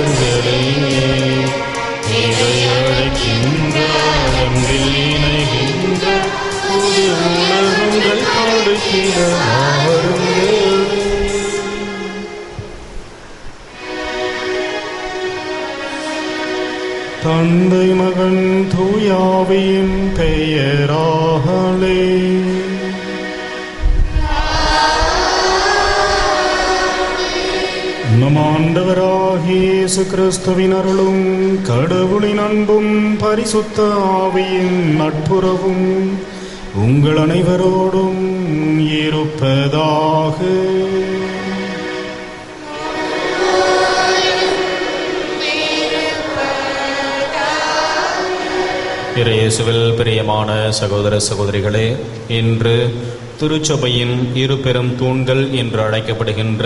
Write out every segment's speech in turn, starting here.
தூதர்களே இதை அழைக்கின்ற அன்பில் இணைகின்ற புதிய உலகங்கள் கொடுக்கிற வாருங்கள். தந்தை மகன் தூயாவியின் பெயராலே நம் ஆண்டவராகிய இயேசு கிறிஸ்துவின் அருளும் கடவுளின் அன்பும் பரிசுத்த ஆவியின் நட்புறவும் உங்கள் அனைவரோடும் இருப்பதாக. இயேசுவில் பிரியமான சகோதர சகோதரிகளே, இன்று திருச்சபையின் இரு பெரும் தூண்கள் என்று அழைக்கப்படுகின்ற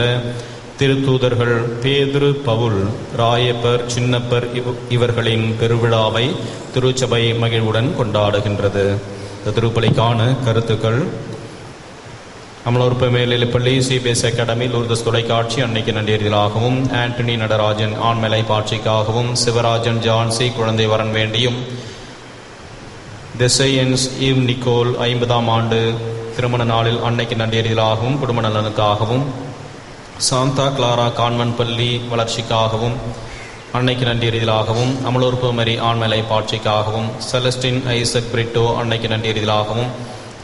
திருத்தூதர்கள் பேதுரு, பவுல், ராயப்பர், சின்னப்பர் இவர்களின் பெருவிழாவை திருச்சபை மகிழ்வுடன் கொண்டாடுகின்றது. இந்த திருப்பலிக்கான கருத்துக்கள்: அமலோற்ப மேல்நிலைப்பள்ளி, சிபிஎஸ் அகாடமி, லூர்தஸ் தொலைக்காட்சி அன்னைக்கு நன்றியர்களாகவும், ஆண்டனி நடராஜன் ஆண்மலை பாட்சிக்காகவும், சிவராஜன் ஜான்சி குழந்தை வரன் வேண்டியும், தெசையன்ஸ் ஈவ் நிக்கோல் 50ஆம் ஆண்டு திருமண நாளில் அன்னைக்கு நன்றியர்களாகவும், குடும்ப நலனுக்காகவும், சாந்தா கிளாரா கான்வென்ட் பள்ளி வளர்ச்சிக்காகவும் அன்னைக்கு நன்றியறிதலாகவும், அமலோற்பு மரி ஆண்மலை பாட்சிக்காகவும், செலஸ்டின் ஐசக் பிரிட்டோ அன்னைக்கு நன்றியறிதலாகவும்,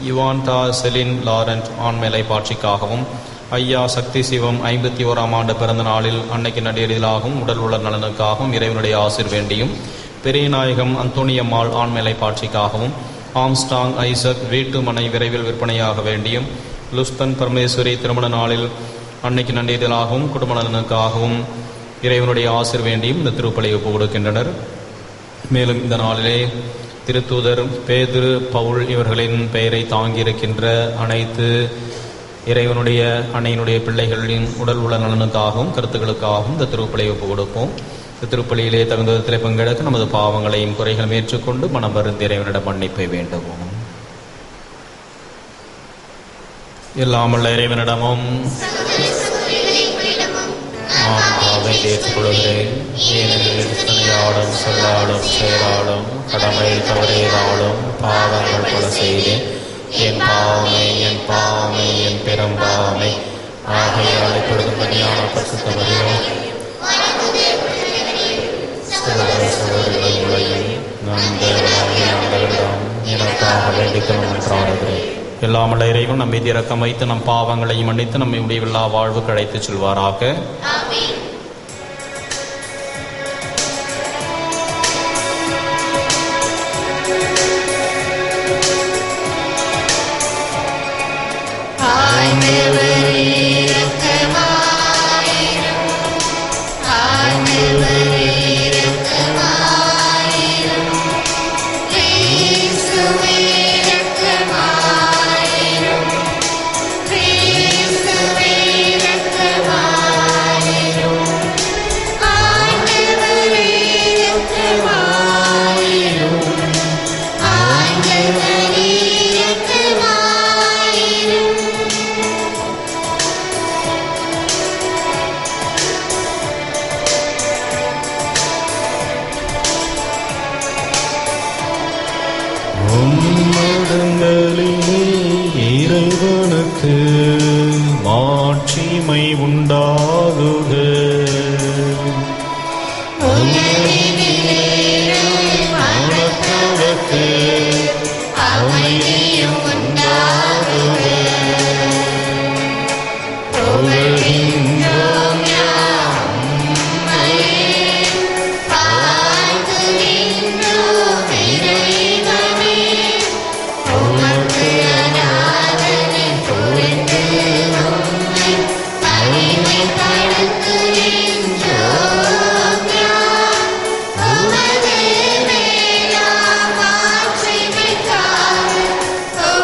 யுவான்டா செலின் லாரண்ட் ஆண்மலை பாட்சிக்காகவும், ஐயா சக்தி சிவம் 51ஆம் ஆண்டு பிறந்த நாளில் அன்னைக்கு நன்றியறிதலாகவும், உடல் உள்ள நலனுக்காகவும் இறைவனுடைய ஆசிர் வேண்டியும், பெரியநாயகம் அந்தோனியம்மாள் ஆண்மலை பாட்சிக்காகவும், ஆம்ஸ்டாங் ஐசக் வீட்டு மனை விரைவில் விற்பனையாக வேண்டியும், லுஸ்தன் பரமேஸ்வரி திருமண நாளில் அன்னைக்கு நன்றியறிதலாகவும், குடும்ப நலனுக்காகவும் இறைவனுடைய ஆசிர் வேண்டியும் இந்த திருப்பலியை ஒப்புக் கொடுக்கின்றனர். மேலும் இந்த நாளிலே திருத்தூதர் பேதுரு, பவுல் இவர்களின் பெயரை தாங்கியிருக்கின்ற அனைத்து இறைவனுடைய அன்னையினுடைய பிள்ளைகளின் உடல் உள்ள நலனுக்காகவும் கருத்துக்களுக்காகவும் இந்த திருப்பலியை ஒப்புக் கொடுப்போம். இந்த திருப்பலியிலே தகுந்த விதத்தில் பங்கெடுக்க நமது பாவங்களையும் குறைகளும் ஏற்றுக்கொண்டு மனம் வருந்தி இறைவனிடம் மன்னிப்பை வேண்டுவோம். எல்லாமல்ல இறைவனிடமும் நான் பாவை ஏற்றுக்கொள்கிறேன். ஏனெனில் துணையாடும் சொல்லாடும் செயலாடும் கடமை தவறியதாலும் பாவங்கள் பல செய்தேன். என் பாவமே என் பாவமே என் பெரும் பாவமே. ஆகையால் இப்பொழுது பணியான பரிசுத்தவரையும் சகோதரிகளையும் நண்பர்களிடம் எனக்காக வேண்டிக்கணும் என்றாடுகிறேன். எல்லாமல்ல இறைவன் நம் மீது இரக்கம் வைத்து நம் பாவங்களையும் மன்னித்து நம்மை முடிவில்லா வாழ்வுக்கு அழைத்துச் செல்வாராக. இறைவனுக்கு மாட்சிமை உண்டாகுக. மனத்தவர்க்கு அமைதியும் உண்டாகுக. Oh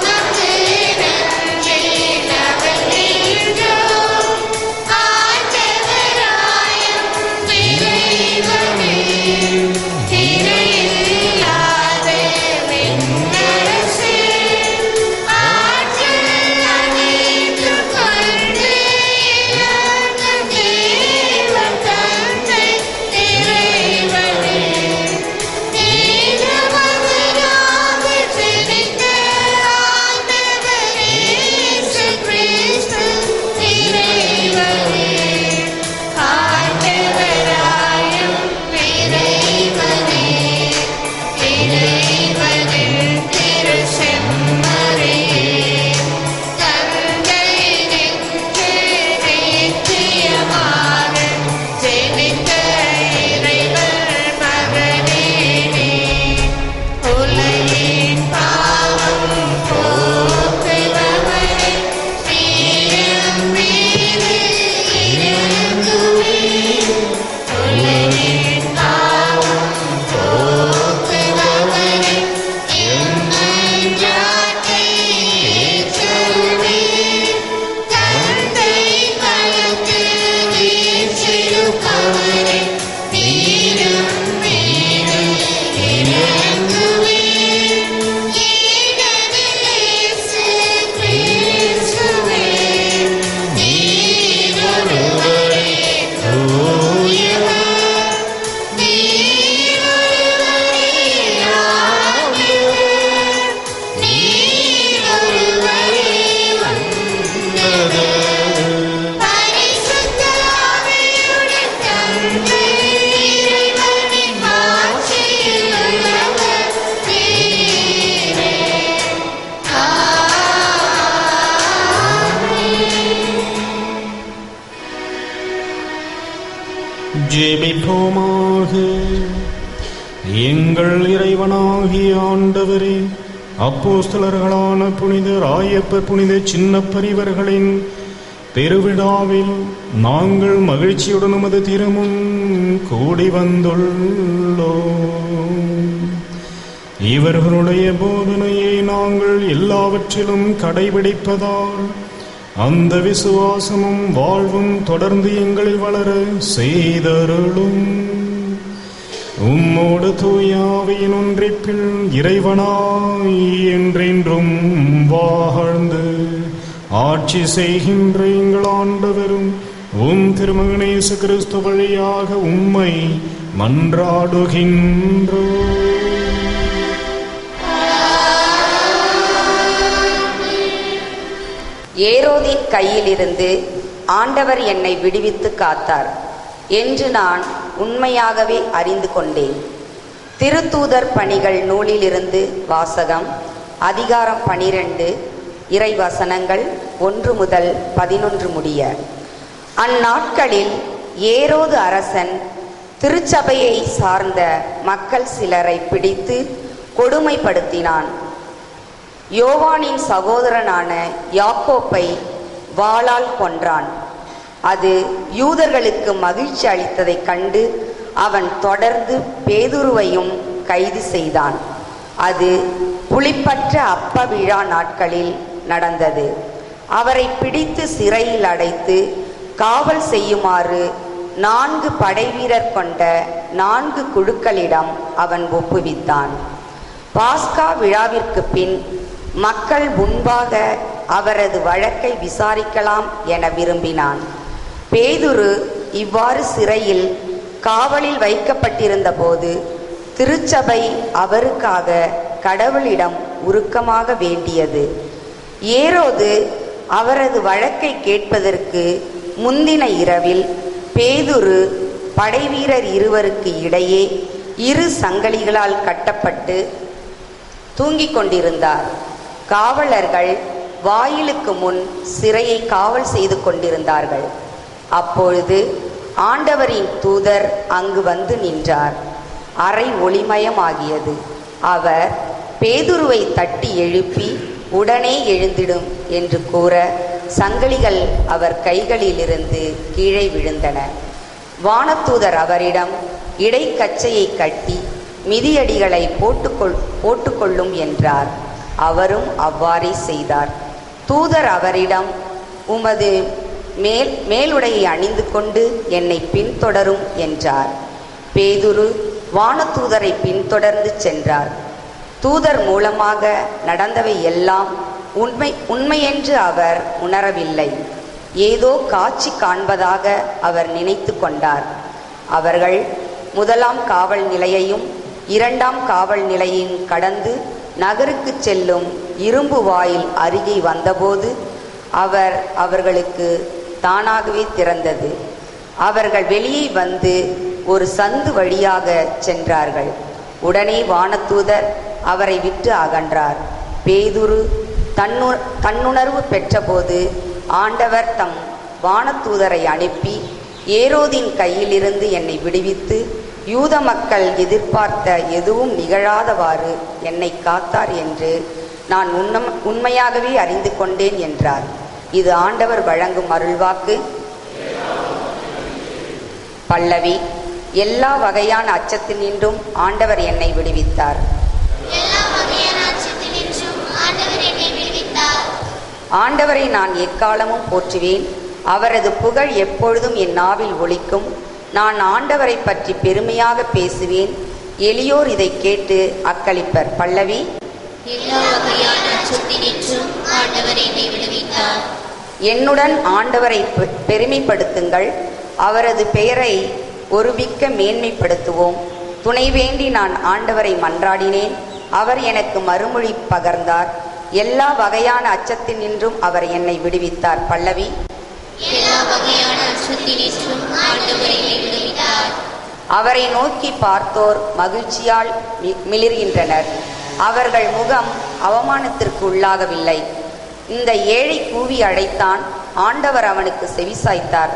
ஜெபிப்போமாக. எங்கள் இறைவனாகிய ஆண்டவரே, அப்போஸ்தலர்களான புனித ராயப்பர், புனித சின்னப்பரிவர்களின் பெருவிழாவில் நாங்கள் மகிழ்ச்சியுடன் உமது திருமுன் கூடி வந்துள்ளோம். இவர்களுடைய போதனையை நாங்கள் எல்லாவற்றிலும் கடைபிடிப்பதால் அந்த விசுவாசமும் வாழ்வும் தொடர்ந்து எங்களில் வளர செய்தருளும். உம்மோடு தூயாவியின் ஒன்றிப்பில் இறைவனாய் என்றென்றும் வாழ்ந்து ஆட்சி செய்கின்ற எங்கள் ஆண்டவரும் உம் திருமகன் இயேசு கிறிஸ்து வழியாக உம்மை மன்றாடுகின்றோம். ஏரோதின் கையிலிருந்து ஆண்டவர் என்னை விடுவித்து காத்தார் என்று நான் உண்மையாகவே அறிந்து கொண்டேன். திருத்தூதர் பணிகள் நூலிலிருந்து வாசகம். அதிகாரம் 12, இறைவசனங்கள் 1 முதல் 11 முடிய. அந்நாட்களில் ஏரோது அரசன் திருச்சபையை சார்ந்த மக்கள் சிலரை பிடித்து கொடுமைப்படுத்தினான். யோவானின் சகோதரனான யாக்கோப்பை வாளால் கொன்றான். அது யூதர்களுக்கு மகிழ்ச்சி அளித்ததைக் கண்டு அவன் தொடர்ந்து பேதுருவையும் கைது செய்தான். அது புளிப்பற்ற அப்ப விழா நாட்களில் நடந்தது. அவரை பிடித்து சிறையில் அடைத்து காவல் செய்யுமாறு 4 படைவீரர் கொண்ட 4 குழுக்களிடம் அவன் ஒப்புவித்தான். பாஸ்கா விழாவிற்கு பின் மக்கள் முன்பாக அவரது வழக்கை விசாரிக்கலாம் என விரும்பினான். பேதுரு இவ்வாறு சிறையில் காவலில் வைக்கப்பட்டிருந்த போது திருச்சபை அவருக்காக கடவுளிடம் உருக்கமாக வேண்டியது. ஏரோது அவரது வழக்கை கேட்பதற்கு முந்தின இரவில் பேதுரு படைவீரர் இருவருக்கு இடையே 2 சங்கிலிகளால் கட்டப்பட்டு தூங்கிக் கொண்டிருந்தார். காவலர்கள் வாயிலுக்கு முன் சிறையை காவல் செய்து கொண்டிருந்தார்கள். அப்பொழுது ஆண்டவரின் தூதர் அங்கு வந்து நின்றார். அறை ஒளிமயமாகியது. அவர் பேதுருவை தட்டி எழுப்பி உடனே எழுந்திடும் என்று கூற சங்கிலிகள் அவர் கைகளிலிருந்து கீழே விழுந்தன. வானதூதர் அவரிடம் இடைக்கச்சையை கட்டி மிதியடிகளை போட்டுக்கொள்ளும் என்றார். அவரும் அவ்வாறே செய்தார். தூதர் அவரிடம், உமது மேலுடையை அணிந்து கொண்டு என்னை பின்தொடரும் என்றார். பேதுரு வானதூதரை பின்தொடர்ந்து சென்றார். தூதர் மூலமாக நடந்தவை எல்லாம் உண்மையென்று அவர் உணரவில்லை. ஏதோ காட்சி காண்பதாக அவர் நினைத்து கொண்டார். அவர்கள் 1ஆம் காவல் நிலையையும் 2ஆம் காவல் நிலையையும் கடந்து நகருக்கு செல்லும் இரும்பு வாயில் அருகே வந்தபோது அவர்களுக்கு தானாகவே திறந்தது. அவர்கள் வெளியே வந்து ஒரு சந்து வழியாக சென்றார்கள். உடனே வானதூதர் அவரை விட்டு அகன்றார். பேதுரு தன்னுணர்வு பெற்றபோது ஆண்டவர் தம் வானதூதரை அனுப்பி, ஏரோதின் கையிலிருந்து என்னை விடுவித்து யூத மக்கள் எதிர்பார்த்த எதுவும் நிகழாதவாறு என்னை காத்தார் என்று நான் உண்மையாகவே அறிந்து கொண்டேன் என்றார். இது ஆண்டவர் வழங்கும் அருள்வாக்கு. பல்லவி. எல்லா வகையான அச்சத்தினின்றும் ஆண்டவர் என்னை விடுவித்தார். ஆண்டவரை நான் எக்காலமும் போற்றுவேன். அவரது புகழ் எப்பொழுதும் என் நாவில் ஒலிக்கும். நான் ஆண்டவரை பற்றி பெருமையாக பேசுவேன். எளியோர் இதை கேட்டு அக்களிப்பர். பல்லவி. என்னுடன் ஆண்டவரை பெருமைப்படுத்துங்கள். அவரது பெயரை ஒருமிக்க மேன்மைப்படுத்துவோம். துணை வேண்டி நான் ஆண்டவரை மன்றாடினேன். அவர் எனக்கு மறுமொழி பகர்ந்தார். எல்லா வகையான அச்சத்தினின்றும் அவர் என்னை விடுவித்தார். பல்லவி. அவரை நோக்கி பார்த்தோர் மகிழ்ச்சியால் மிளிர்கின்றனர். அவர்கள் முகம் அவமானத்திற்கு உள்ளாகவில்லை. இந்த ஏழை கூவி அழைத்தான். ஆண்டவர் அவனுக்கு செவிசாய்த்தார்.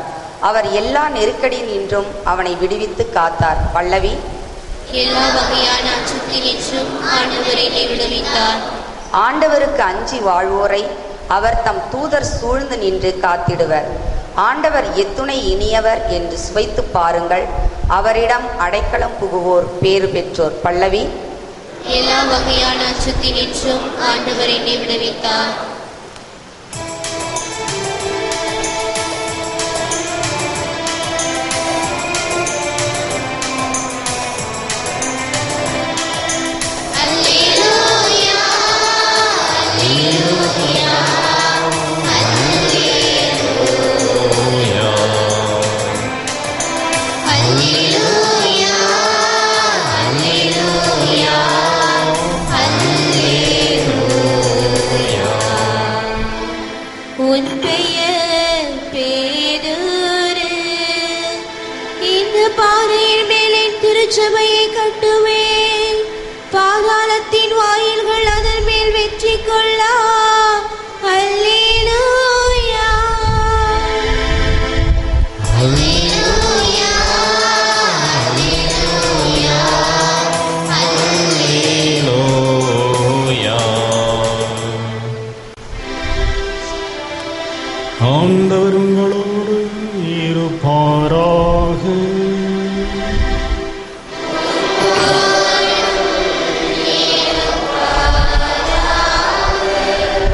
அவர் எல்லா நெருக்கடியினின்றும் அவனை விடுவித்து காத்தார். பல்லவி. எல்லா வகையான அச்சத்தினின்றும் ஆண்டவர் என்னை விடுவித்தார். ஆண்டவருக்கு அஞ்சி வாழ்வோரை அவர் தம் தூதர் சூழ்ந்து நின்று காத்திடுவர். ஆண்டவர் எத்துணை இனியவர் என்று சுவைத்து பாருங்கள். அவரிடம் அடைக்கலம் புகுவோர் பேறு பெற்றோர். பல்லவி. எல்லா வகையான அச்சத்தினின்றும் ஆண்டவர் என்னை விடுவித்தார். உன் பெயர் பேதுரு, இந்த பாறையின் மேல் என் திருச்சபையை கட்டுவேன். பாதாளத்தின் வாயில்கள் அதன் மேல் வெற்றி கொள்ளா. அல்லேலூயா. அல்லேலூயா. அல்லேலூயா. அல்லேலூயா. ஆண்டவர் உங்களோடு இருப்பாராக.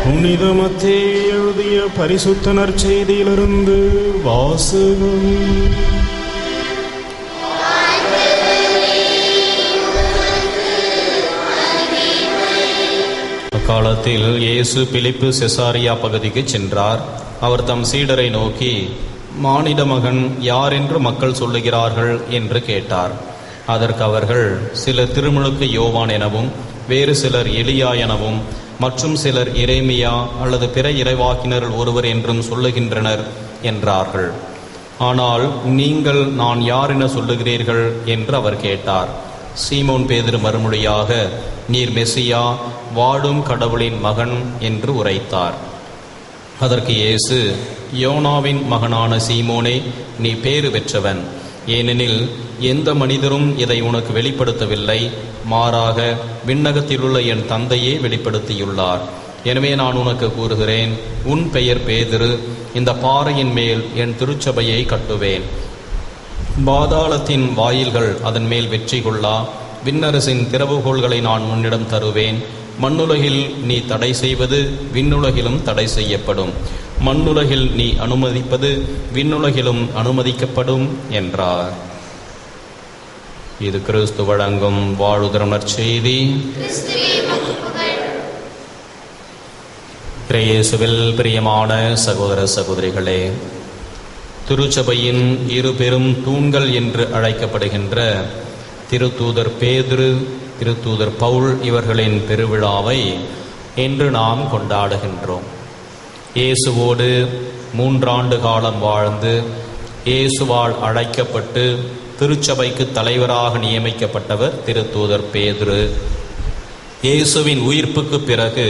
புனித மத்தேயு எழுதிய பரிசுத்த நற்செய்தியிலிருந்து வாசகம். அக்காலத்தில் இயேசு பிலிப்பு செசாரியா பகுதிக்கு சென்றார். அவர் தம் சீடரை நோக்கி, மானிட மகன் யார் என்று மக்கள் சொல்லுகிறார்கள் என்று கேட்டார். அதற்கு அவர்கள், சிலர் திருமுழுக்கு யோவான் எனவும், வேறு சிலர் எலியா எனவும், மற்றும் சிலர் எரேமியா அல்லது பிற இறைவாக்கினர்கள் ஒருவர் என்றும் சொல்லுகின்றனர் என்றார்கள். ஆனால் நீங்கள் நான் யார் என சொல்லுகிறீர்கள் என்று அவர் கேட்டார். சீமோன் பேதுரு மறுமொழியாக, நீர் மெசியா, வாழும் கடவுளின் மகன் என்று உரைத்தார். அதற்கு இயேசு, யோனாவின் மகனான சீமோனே, நீ பேறு பெற்றவன். ஏனெனில் எந்த மனிதரும் இதை உனக்கு வெளிப்படுத்தவில்லை, மாறாக விண்ணகத்திலுள்ள என் தந்தையே வெளிப்படுத்தியுள்ளார். எனவே நான் உனக்கு கூறுகிறேன், உன் பெயர் பேதுரு. இந்த பாறையின் மேல் என் திருச்சபையை கட்டுவேன். பாதாளத்தின் வாயில்கள் அதன் மேல் வெற்றி கொள்ளா. விண்ணரசின் திறவுகோள்களை நான் உன்னிடம் தருவேன். மண்ணுலகில் நீ தடை செய்வது விண்ணுலகிலும் தடை செய்யப்படும். மண்ணுலகில் நீ அனுமதிப்பது விண்ணுலகிலும் அனுமதிக்கப்படும் என்றார். இது கிறிஸ்து வழங்கும் வாழுதரும் நற்செய்தி. இயேசுவில் பிரியமான சகோதர சகோதரிகளே, திருச்சபையின் இரு பெரும் தூண்கள் என்று அழைக்கப்படுகின்ற திருத்தூதர் பேதுரு, திருத்தூதர் பவுல் இவர்களின் பெருவிழாவை இன்று நாம் கொண்டாடுகின்றோம். இயேசுவோடு 3 ஆண்டு காலம் வாழ்ந்து இயேசுவால் அழைக்கப்பட்டு திருச்சபைக்கு தலைவராக நியமிக்கப்பட்டவர் திருத்தூதர் பேதுரு. இயேசுவின் உயிர்ப்புக்கு பிறகு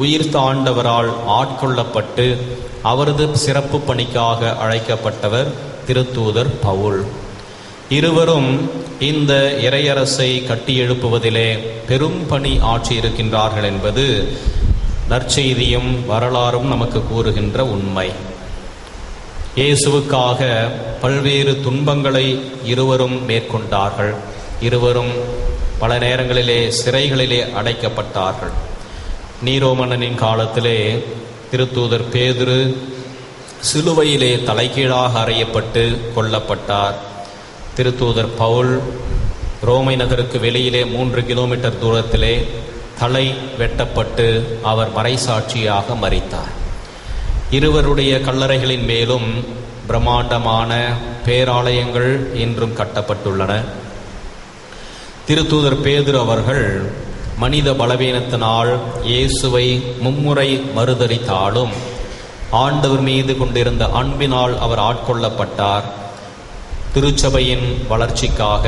உயிர்த்த ஆண்டவரால் ஆட்கொள்ளப்பட்டு அவரது சிறப்பு பணிக்காக அழைக்கப்பட்டவர் திருத்தூதர் பவுல். இருவரும் இந்த இறையரசை கட்டியெழுப்புவதிலே பெரும் பணி ஆற்றியிருக்கின்றார்கள் என்பது நற்செய்தியும் வரலாறும் நமக்கு கூறுகின்ற உண்மை. இயேசுவுக்காக பல்வேறு துன்பங்களை இருவரும் மேற்கொண்டார்கள். இருவரும் பல நேரங்களிலே சிறைகளிலே அடைக்கப்பட்டார்கள். நீரோ மன்னனின் காலத்திலே திருத்தூதர் பேதுரு சிலுவையிலே தலைகீழாக அறையப்பட்டு கொல்லப்பட்டார். திருத்தூதர் பவுல் ரோமை நகருக்கு வெளியிலே 3 கிலோமீட்டர் தூரத்திலே தலை வெட்டப்பட்டு அவர் மறைசாட்சியாக மரித்தார். இருவருடைய கல்லறைகளின் மேலும் பிரம்மாண்டமான பேராலயங்கள் இன்றும் கட்டப்பட்டுள்ளன. திருத்தூதர் பேதுரு அவர்கள் மனித பலவீனத்தினால் இயேசுவை மும்முறை மறுதலித்தாலும் ஆண்டவர் மீது கொண்டிருந்த அன்பினால் அவர் ஆட்கொள்ளப்பட்டார். திருச்சபையின் வளர்ச்சிக்காக,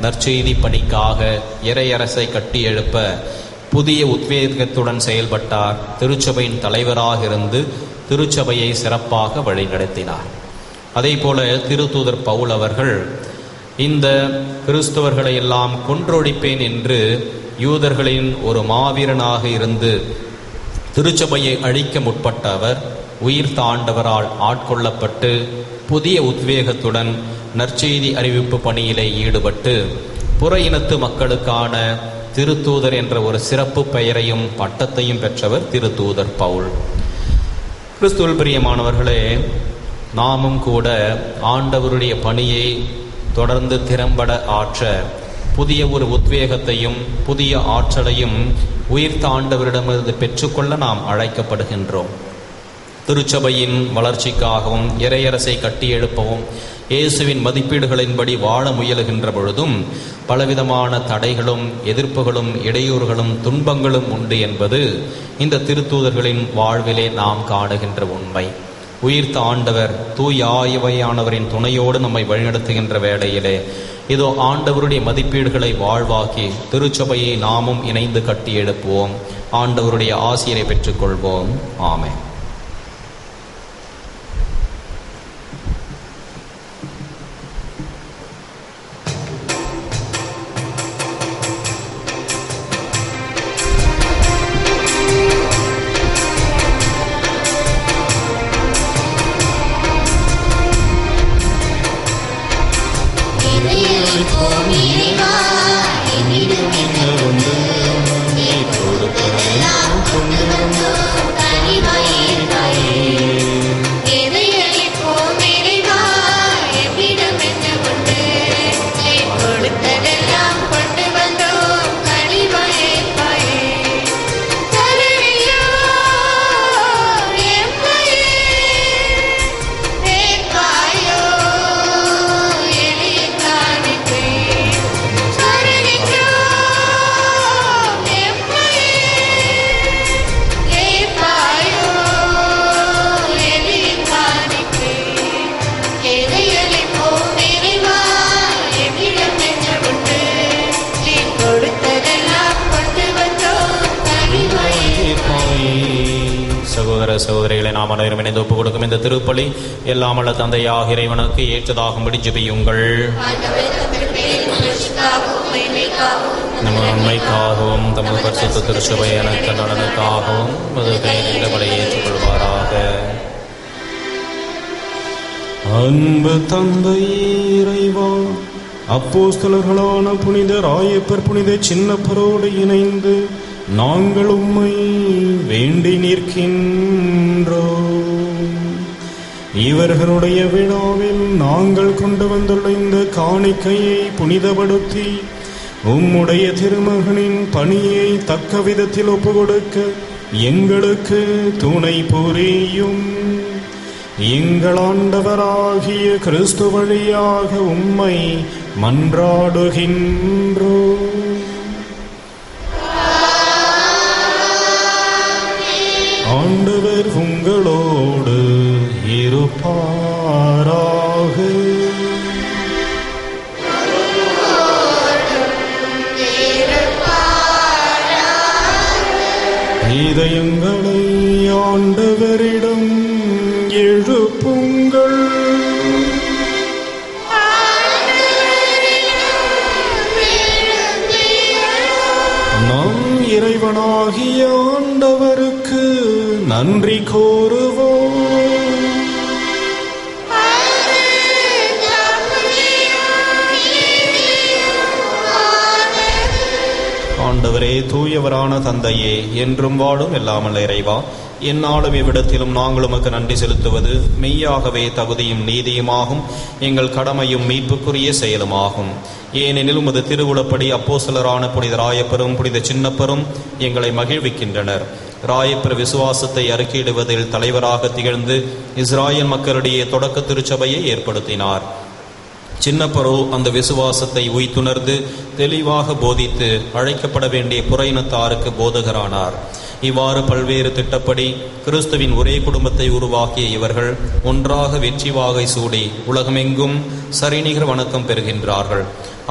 நற்செய்தி பணிக்காக, இறையரசை கட்டியெழுப்ப புதிய உத்வேகத்துடன் செயல்பட்டார். திருச்சபையின் தலைவராக இருந்து திருச்சபையை சிறப்பாக வழிநடத்தினார். அதே போல திருத்தூதர் பவுல் அவர்கள் இந்த கிறிஸ்தவர்களை எல்லாம் கொன்றொழிப்பேன் என்று யூதர்களின் ஒரு மாவீரனாக இருந்து திருச்சபையை அழிக்க முற்பட்ட அவர் உயிர்த்த ஆண்டவரால் ஆட்கொள்ளப்பட்டு புதிய உத்வேகத்துடன் நற்செய்தி அறிவிப்பு பணியிலே ஈடுபட்டு புற இனத்து மக்களுக்கான திருத்தூதர் என்ற ஒரு சிறப்பு பெயரையும் பட்டத்தையும் பெற்றவர் திருத்தூதர் பவுல். கிறிஸ்துவில் பிரியமானவர்களே, நாமும் கூட ஆண்டவருடைய பணியை தொடர்ந்து திறம்பட ஆற்ற புதிய ஒரு உத்வேகத்தையும் புதிய ஆற்றலையும் உயிர்த்த ஆண்டவரிடமிருந்து பெற்றுக்கொள்ள நாம் அழைக்கப்படுகின்றோம். திருச்சபையின் வளர்ச்சிக்காகவும் இறையரசை கட்டி எழுப்பவும் இயேசுவின் மதிப்பீடுகளின்படி வாழ முயலுகின்ற பொழுதும் பலவிதமான தடைகளும் எதிர்ப்புகளும் இடையூறுகளும் துன்பங்களும் உண்டு என்பது இந்த திருத்தூதர்களின் வாழ்விலே நாம் காணுகின்ற உண்மை. உயிர்த்த ஆண்டவர் தூய ஆயவையானவரின் துணையோடு நம்மை வழிநடத்துகின்ற வேளையிலே இதோ ஆண்டவருடைய மதிப்பீடுகளை வாழ்வாக்கி திருச்சபையை நாமும் இணைந்து கட்டி எழுப்புவோம். ஆண்டவருடைய ஆசிரை பெற்றுக்கொள்வோம். ஆமென். சகோதரிகளை நாம் அனைவரும் இணைந்து ஒப்புக் கொடுக்கும் இந்த திருப்பலி எல்லாம் வல்ல தந்தையாக இறைவனுக்கு ஏற்றதாகும்படி ஜெபியுங்கள். நம்ம நன்மைக்காகவும் தமது பரிசுத்த திருச்சபை அனைத்து நலனுக்காகவும் அது கையிலே ஏற்றுக்கொள்வாராக. அன்பு தந்தை இறைவா, அப்போஸ்தலர்களான புனித ராயப்பர் புனித சின்னப்பரோடு இணைந்து நாங்கள் உம்மை வேண்டி நிற்கின்றோம். இவர்களுடைய விழாவில் நாங்கள் கொண்டு வந்துள்ள இந்த காணிக்கையை புனிதப்படுத்தி உம்முடைய திருமகனின் பணியை தக்க விதத்தில் ஒப்புக்கொடுக்க எங்களுக்கு துணை புரியும். எங்கள் ஆண்டவராகிய கிறிஸ்து வழியாக உம்மை மன்றாடுகின்றோம். ஆண்டவர் உங்களோடு இருப்பாராக. இதயங்களை ஆண்டவரிடம் எழுப்புங்கள். நம் இறைவனாகிய ஆண்டவருக்கு நன்றி கூறுவோம். ஆண்டவரே, தூயவரான தந்தையே, என்றும் வாழும் எல்லாமல்ல இறைவா, எந்நாளும் இவ்விடத்திலும் நாங்கள் உமக்கு நன்றி செலுத்துவது மெய்யாகவே தகுதியும் நீதியுமாகும், எங்கள் கடமையும் மீட்புக்குரிய செயலுமாகும். ஏனெனில் உமது திருவுளப்படி அப்போஸ்தலரான புனித ராயப்பரும் புனித சின்னப்பரும் எங்களை மகிழ்விக்கின்றனர். ராயப்பர் விசுவாசத்தை அறிக்கையிடுவதில் தலைவராக திகழ்ந்து இஸ்ராயல் மக்களிடையே தொடக்க திருச்சபையை ஏற்படுத்தினார். சின்னப்பரோ அந்த விசுவாசத்தை உய்த்துணர்ந்து தெளிவாக போதித்து அழைக்கப்பட வேண்டிய புற இனத்தாருக்கு போதகரானார். இவ்வாறு பல்வேறு திட்டப்படி கிறிஸ்துவின் ஒரே குடும்பத்தை உருவாக்கிய இவர்கள் ஒன்றாக வெற்றி வாகை சூடி உலகமெங்கும் சரிநிகர் வணக்கம் பெறுகின்றார்கள்.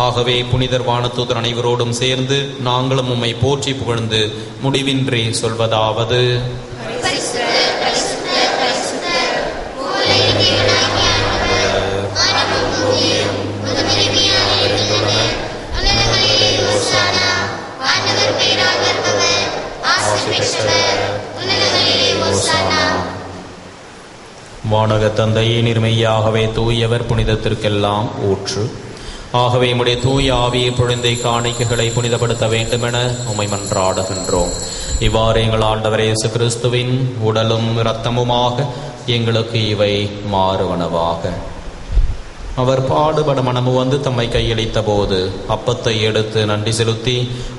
ஆகவே புனிதர் வானதூதர் அனைவரோடும் சேர்ந்து நாங்களும் உம்மை போற்றி புகழ்ந்து முடிவின்றி சொல்வதாவது: வானக தந்தையே, நிர்மையாகவே தூயவர், புனிதத்திற்கெல்லாம் ஊற்று. ஆகவே உம்முடைய தூய ஆவியை பொழிந்தை காணிக்கைகளை புனிதப்படுத்த வேண்டுமென உம்மை மன்றாடுகின்றோம். இவ்வாறு எங்கள் ஆண்டவர் இயேசு கிறிஸ்துவின் உடலும் இரத்தமுமாக எங்களுக்கு இவை மாறுவனவாக. அவர் பாடுபட மனமு வந்து தம்மை கையளித்த போது அப்பத்தை எடுத்து நன்றி செலுத்தி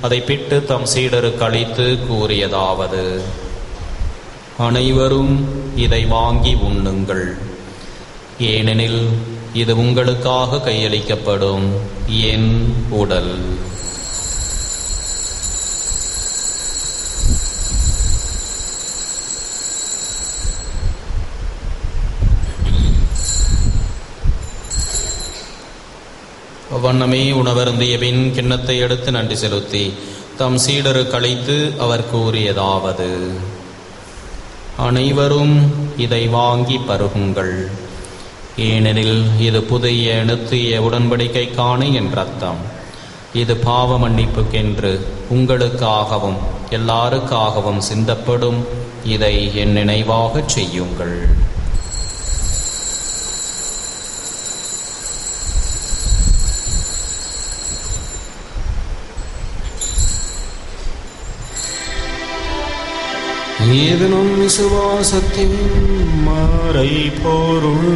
அதை பிட்டு தம் சீடருக்கு அளித்து கூறியதாவது: அனைவரும் இதை வாங்கி உண்ணுங்கள், ஏனெனில் இது உங்களுக்காக கையளிக்கப்படும் என் உடல். அவ்வண்ணமே உணவருந்திய பின் கிண்ணத்தை எடுத்து நன்றி செலுத்தி தம் சீடருக்கு அளித்து அவர் கூறியதாவது: அனைவரும் இதை வாங்கி பருகுங்கள், ஏனெனில் இது புதிய நித்திய உடன்படிக்கைக்கான என் இரத்தம். இது பாவ மன்னிப்புக்கென்று உங்களுக்காகவும் எல்லாருக்காகவும் சிந்தப்படும். இதை என் நினைவாகச் செய்யுங்கள். இது நம் விசுவாசத்தின் மறை பொருள்.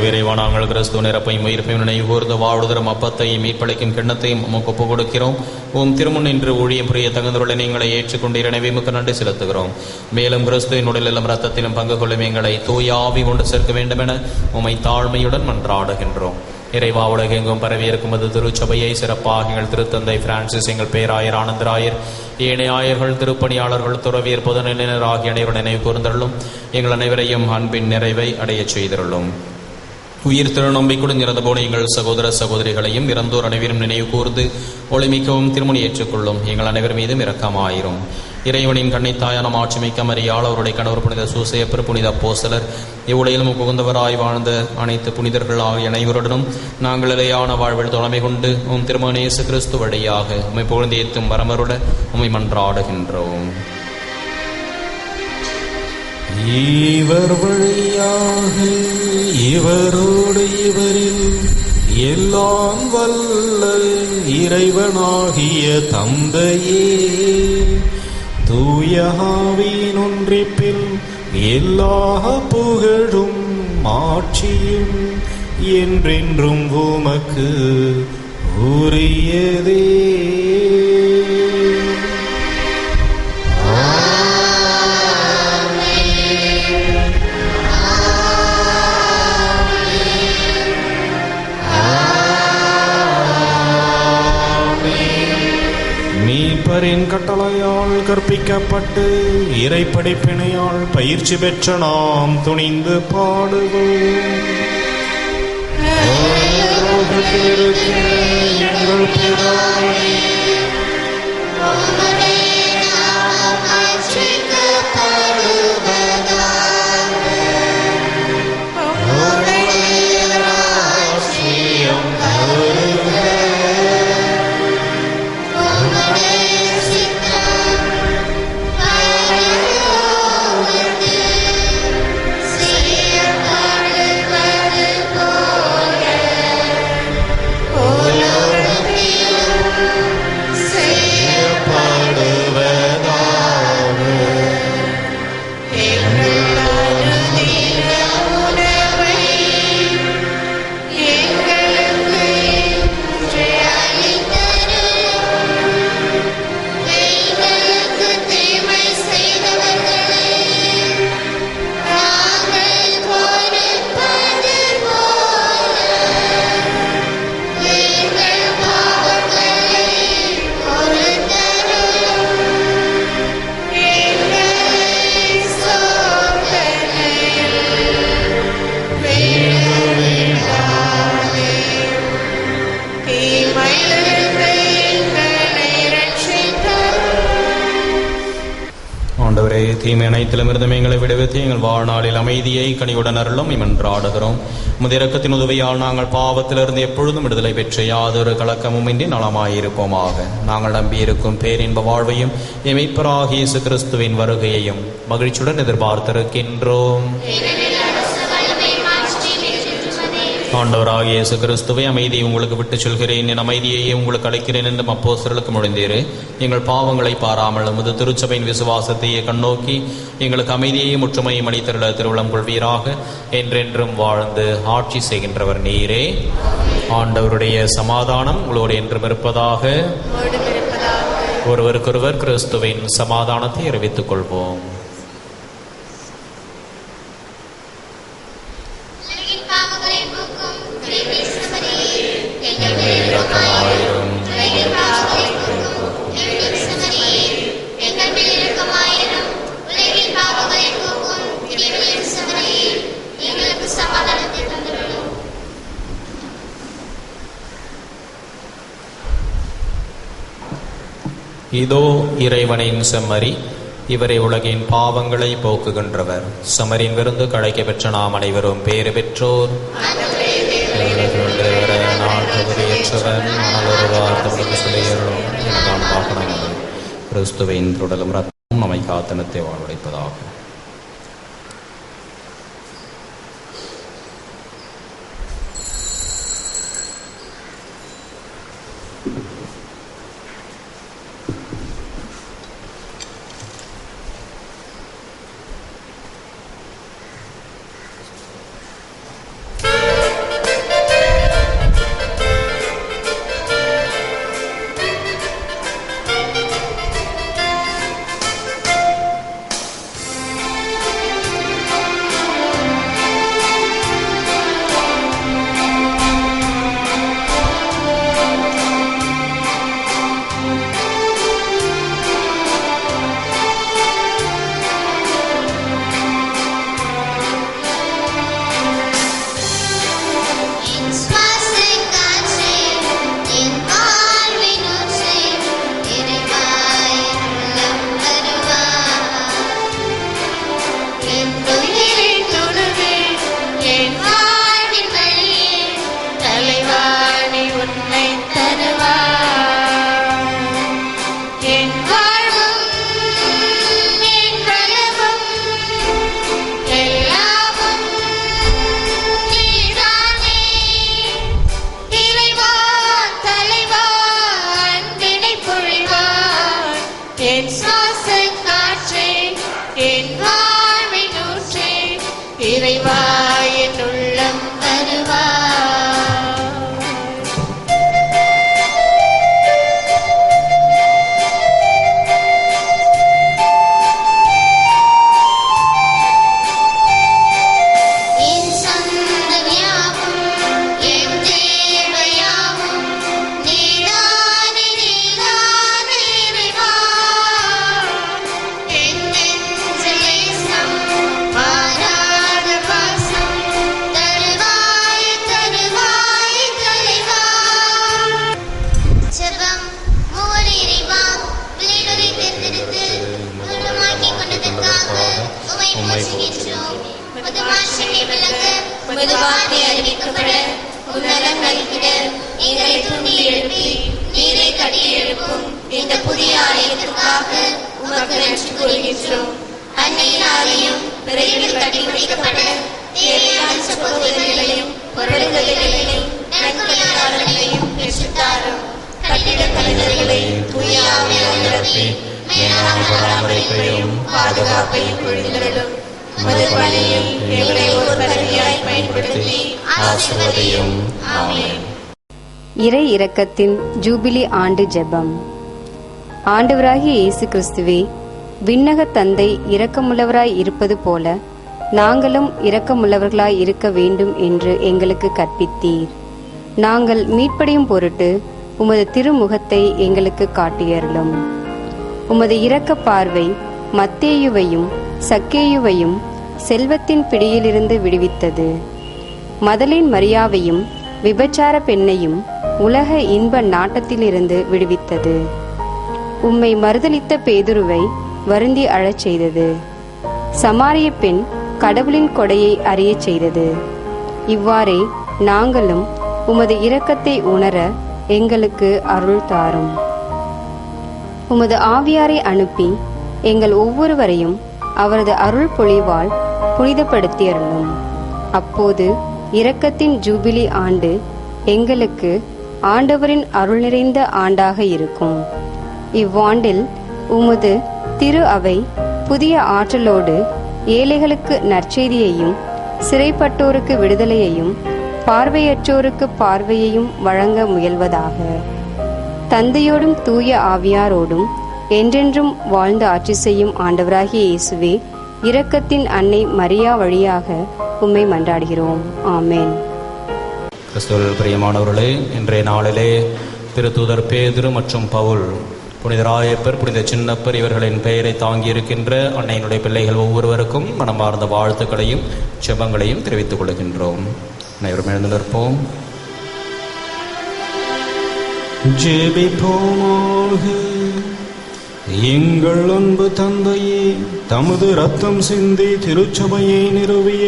விரைவாக நாங்கள் கிறிஸ்துவ நிரப்பையும் உயிர்ப்பையும் நினைவு கூர்ந்து வாழ்வுதரும் அப்பத்தையும் மீட்பளிக்கும் கிண்ணத்தையும் உமக்கு ஒப்புக் கொடுக்கிறோம். உம் திருமுன் நின்று ஊழியம் புரிய தகுந்தவர்களை நீங்களை ஏற்றுக்கொண்டு எனவே மிக்க நன்றி செலுத்துகிறோம். மேலும் கிறிஸ்துவின் உடலிலும் இரத்தத்திலும் பங்கு கொள்ளும் எங்களை தூய ஆவி கொண்டு சேர்க்க வேண்டும் என உம்மை தாழ்மையுடன் மன்றாடுகின்றோம். இறைவா, உலகெங்கும் பரவி இருக்கும்போது திருச்சபையை சிறப்பாக எங்கள் திருத்தந்தை பிரான்சிஸ், எங்கள் பேராயர் ஆனந்தராயர், ஏனைய ஆயர்கள், திருப்பணியாளர்கள், துறவியர், பொதுநிலையினர் ஆகிய அனைவரும் நினைவு கூர்ந்தருளும். எங்கள் அனைவரையும் அன்பின் நிறைவை அடையச் செய்திருளும். உயிர் திருநம்பிக்கையுடன் இறந்த போன எங்கள் சகோதர சகோதரிகளையும் இறந்தோர் அனைவரும் நினைவு கூர்ந்து ஒளிமிக்கவும் திருமணி ஏற்றுக்கொள்ளும். எங்கள் அனைவர் மீதும் இரக்கமாயிரும். இறைவனின் கண்ணித்தாயான மாட்சிமிக்க மரியாள், அவருடைய கணவர் புனித சூசையப்பர், புனித அப்போஸ்தலர், இவ்வுலகிலும் புகுந்தவராய் வாழ்ந்த அனைத்து புனிதர்கள் ஆகிய அனைவருடனும் நாங்கள் இலையான வாழ்வில் தலைமை கொண்டு உம் திருமகன் இயேசு கிறிஸ்து வழியாக உம்மை புகழ்ந்து ஏத்தும் வரமருட உம்மை மன்றாடுகின்றோம். இவர் வழியாக இவரோடு இவரில் எல்லாம் வல்ல இறைவனாகிய தந்தையே, தூய ஆவியின் ஒன்றிப்பில் எல்லா புகழும் ஆட்சியும் என்றென்றும் உமக்கு உரியதே. மீட்பரின் கட்டளையால் கற்பிக்கப்பட்டு இறைப்படைப்பினையால் பயிற்சி பெற்ற நாம் துணிந்து பாடுவோம். எங்கள் பிதாவே, ஆண்டவரே, தீமை அனைத்திலும் இருந்து எங்களை விடுவித்து எங்கள் வாழ்நாளில் அமைதியை கனிவுடன் அருளும் இமன்றாடுகிறோம். முதிரக்கத்தின் உதவியால் நாங்கள் பாவத்திலிருந்து எப்பொழுதும் விடுதலை பெற்று யாதொரு கலக்கமும் இன்றி நலமாயிருப்போமாக. நாங்கள் நம்பியிருக்கும் பேரின்ப வாழ்வையும் எமைப்பராகிய இயேசு கிறிஸ்துவின் வருகையையும் மகிழ்ச்சியுடன் எதிர்பார்த்திருக்கின்றோம். ஆண்டவராகிய இயேசு கிறிஸ்துவை, அமைதியை உங்களுக்கு விட்டுச் சொல்கிறேன், என் அமைதியையே உங்களுக்கு அளிக்கிறேன் என்றும் அப்போஸ்தலருக்கு மொழிந்தீரே. எங்கள் பாவங்களை பாராமல் உமது திருச்சபையின் விசுவாசத்தையே கண்ணோக்கி எங்களுக்கு அமைதியையும் ஒற்றுமையும் அளித்தருள திருவுளம் கொள்வீராக. என்றென்றும் வாழ்ந்து ஆட்சி செய்கின்றவர் நீரே. ஆண்டவருடைய சமாதானம் உங்களோடு என்றும் இருப்பதாக. ஒருவருக்கொருவர் கிறிஸ்துவின் சமாதானத்தை அறிவித்துக் கொள்வோம். இதோ இறைவனின் செம்மறி, இவரை உலகின் பாவங்களை போக்குகின்றவர். சமரின் விருந்து கழைக்க பெற்ற நாம் அனைவரும் பேறு பெற்றோர். கிறிஸ்துவின் தொடலும் ரத்தம் நம்மை காத்தனத்தை வாழ்வடைப்பதாக. இறை இரக்கத்தின் ஜூபிலி ஆண்டு ஜெபம். ஆண்டவராகிய இயேசு கிறிஸ்துவே, விண்ணக தந்தை இரக்கமுள்ளவராய் இருப்பது போல நாங்களும் இரக்கமுள்ளவர்களாய் இருக்க வேண்டும் என்று எங்களுக்கு கற்பித்தீர். நாங்கள் மீட்படையும் பொருட்டு உமது திருமுகத்தை எங்களுக்கு காட்டியருளும். உமது இரக்க பார்வை மத்தேயுவையும் சக்கேயுவையும் செல்வத்தின் பிடியிலிருந்து விடுவித்தது. மதலின் மரியாவையும் விபச்சார பெண்ணையும் உலக இன்ப நாட்டத்திலிருந்து விடுவித்தது. உம்மை மறுதலித்த பேதுருவை வருந்தி அழச் செய்தது. சமாரிய பெண் கடவுளின் கொடையை அறியச் செய்தது. இவ்வாறே நாங்களும் உமது இரக்கத்தை உணர எங்களுக்கு அருள் தாரும். உமது ஆவியாரை அனுப்பி எங்கள் ஒவ்வொருவரையும் அவரது அருள் பொழிவால் புனிதப்படுத்தி அருளும். அப்போது இரக்கத்தின் ஜூபிலி ஆண்டு எங்களுக்கு ஆண்டவரின் அருள் நிறைந்த ஆண்டாக இருக்கும். இவ்வாண்டில் உமது திரு அவை புதிய ஆற்றலோடு ஏழைகளுக்கு நற்செய்தியையும் சிறைப்பட்டோருக்கு விடுதலையையும் பார்வையற்றோருக்கு பார்வையையும் வழங்க முயல்வதாக. தந்தையோடும் தூய ஆவியாரோடும் என்றென்றும் வாழ்ந்து ஆட்சி செய்யும் ஆண்டவராகிய இயேசுவே, இரக்கத்தின் அன்னை மரியா வழியாக உம்மை மன்றாடுகிறோம். ஆமேன். கிறிஸ்துவில் பிரியமானவர்களே, இன்றைய நாளிலே திருத்தூதர் பேதுரு மற்றும் பவுல், புனித ராயப்பர், புனித சின்னப்பர் இவர்களின் பெயரை தாங்கியிருக்கின்ற அன்னையினுடைய பிள்ளைகள் ஒவ்வொருவருக்கும் மனமார்ந்த வாழ்த்துக்களையும் செபங்களையும் தெரிவித்துக் கொள்கின்றோம். அனைவரும் எழுந்து நிற்போம். ஜெபிப்போமாக. எங்கள் அன்பு தந்தையே, தமது ரத்தம் சிந்தி திருச்சபையை நிறுவிய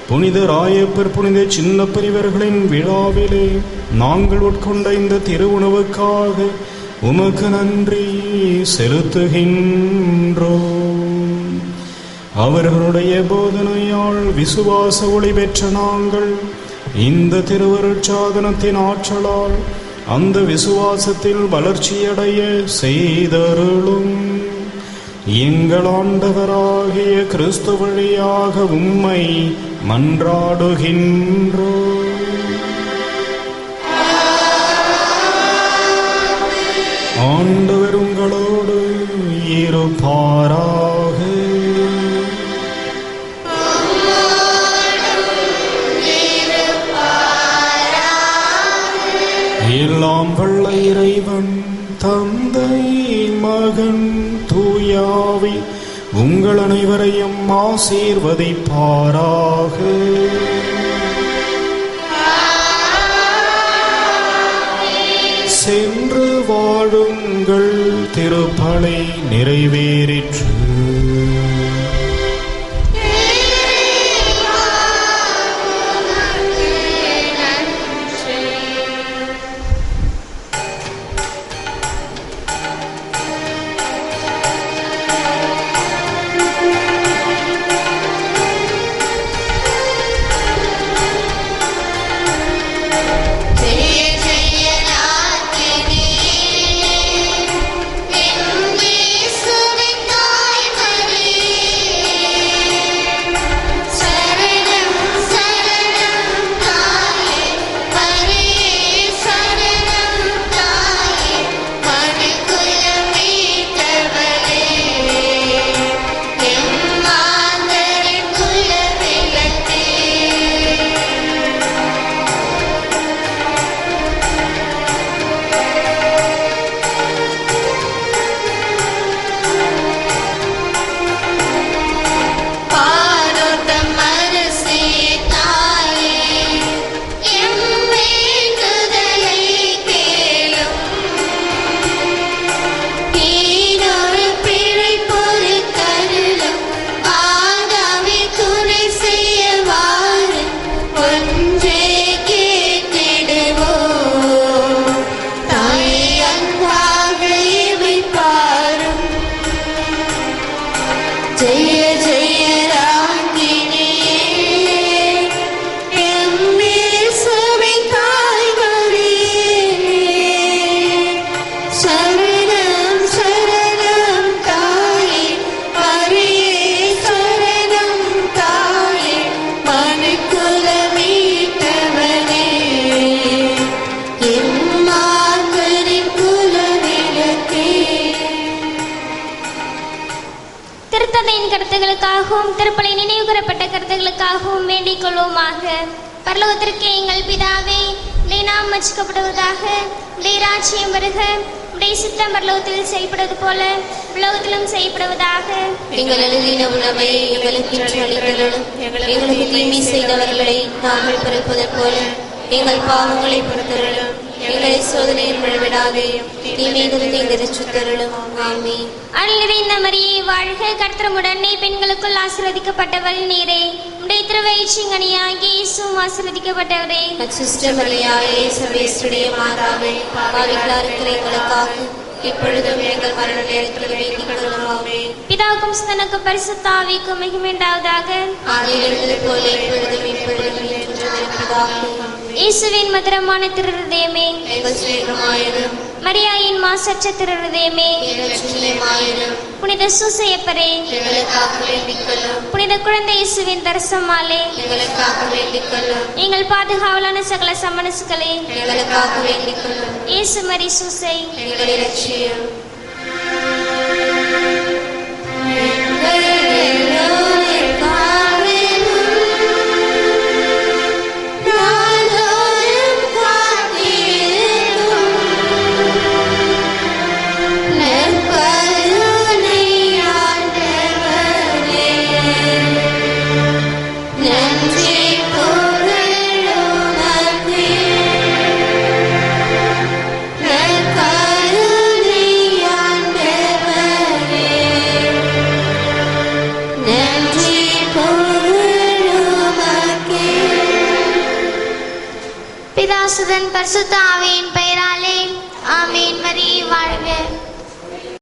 புனித ராயப்பர், புனித சின்னப்பர் இவர்களின் விழாவிலே நாங்கள் உட்கொண்ட இந்த திருவுணவுக்காக உமக்கு நன்றி செலுத்துகின்றோம். அவர்களுடைய போதனையால் விசுவாச ஒளி பெற்ற நாங்கள் இந்த திருவருட்சாதனத்தின் ஆற்றலால் அந்த விசுவாசத்தில் வளர்ச்சியடைய செய்தருளும். எங்கள் ஆண்டவராகிய கிறிஸ்து வழியாக உம்மை மன்றாடுகின்றோம். ஆண்டவர் உங்களோடு இருப்பாராக. எல்லாம் வல்ல இறைவன் தந்தை, மகன், தூயாவி உங்கள் அனைவரையும் ஆசீர்வதிப்பாராக. சென்று வாழுங்கள், திருப்பலி நிறைவேறிற்று. கருத்துகளுக்காகவும் திருப்பலி நினைவு கூறப்பட்ட கருத்துகளுக்காகவும் வேண்டிக் கொள்வோமாக. பரலோகத்திற்கு எங்கள் பிதாவே, உடைய நாமம் மச்சிக்கப்படுவதாக, உடைய ராஜ்யம் வருக, உடைய சித்தம் பரலோகத்தில் செய்யப்படுவது போல உலகத்திலும் செய்யப்படுவதாக. எங்கள் அனுதின உணவை எங்களுக்கு இன்று அளித்தருளும். எங்களுக்கு தீமை செய்தவர்களை நாங்கள் பொறுப்பது போல எங்கள் பாவங்களை பொறுத்தருளும். எங்களை சோதனையில் விழவிடாதேயும் தீமையிலிருந்து எங்களை ரட்சித்தருளும். ஆமென். அருள் நிறைந்த மரியே வாழ்க, கர்த்தருமுடனே பெண்களுக்குள் ஆசீர்வதிக்கப்பட்டவள் நீரே. உடைய திருவயிற்றிங்கனியாகிய இயேசுவும் ஆசீர்வதிக்கப்பட்டவரே. அச்சிஷ்ட மரியாயே சர்வேஸ்வரிய மாதாவே, பாவிகளாக இருக்கிற எங்களுக்காக இப்பொழுதும் எங்கள் மரண நேரத்தில் வேண்டிக் கொள்ளும். ஆமென். பிதாவுக்கும் சுதனுக்கும் பரிசுத்த ஆவிக்கும் மகிமை உண்டாவதாக. ஆதியில் இருந்தது போல இப்பொழுதும் எப்பொழுதும் என்றும் இருப்பதாக. இயேசுவின் மதுரமான திருஹிருதயமே, எங்கள் சிநேகமாயிரும். மரியாயின் மாசற்ற திருஹிருதயமே, எங்கள் சிநேகமாயிரும். புனித சூசையப்பரே, எங்களுக்காக வேண்டிக் கொள்ளும். புனித குழந்தை இயேசுவின் தரிசனமாலே எங்களுக்காக வேண்டிக் கொள்ளும். எங்கள் பாதுகாவலான சகல சமணசுகளே, எங்களுக்காக வேண்டிக் கொள்ளும். இயேசு மரி சூசை, எங்களை ரட்சியும். பிதாசுதன் பரிசுத்த ஆவியின் பெயராலே ஆமென். மரியே வாழ்க.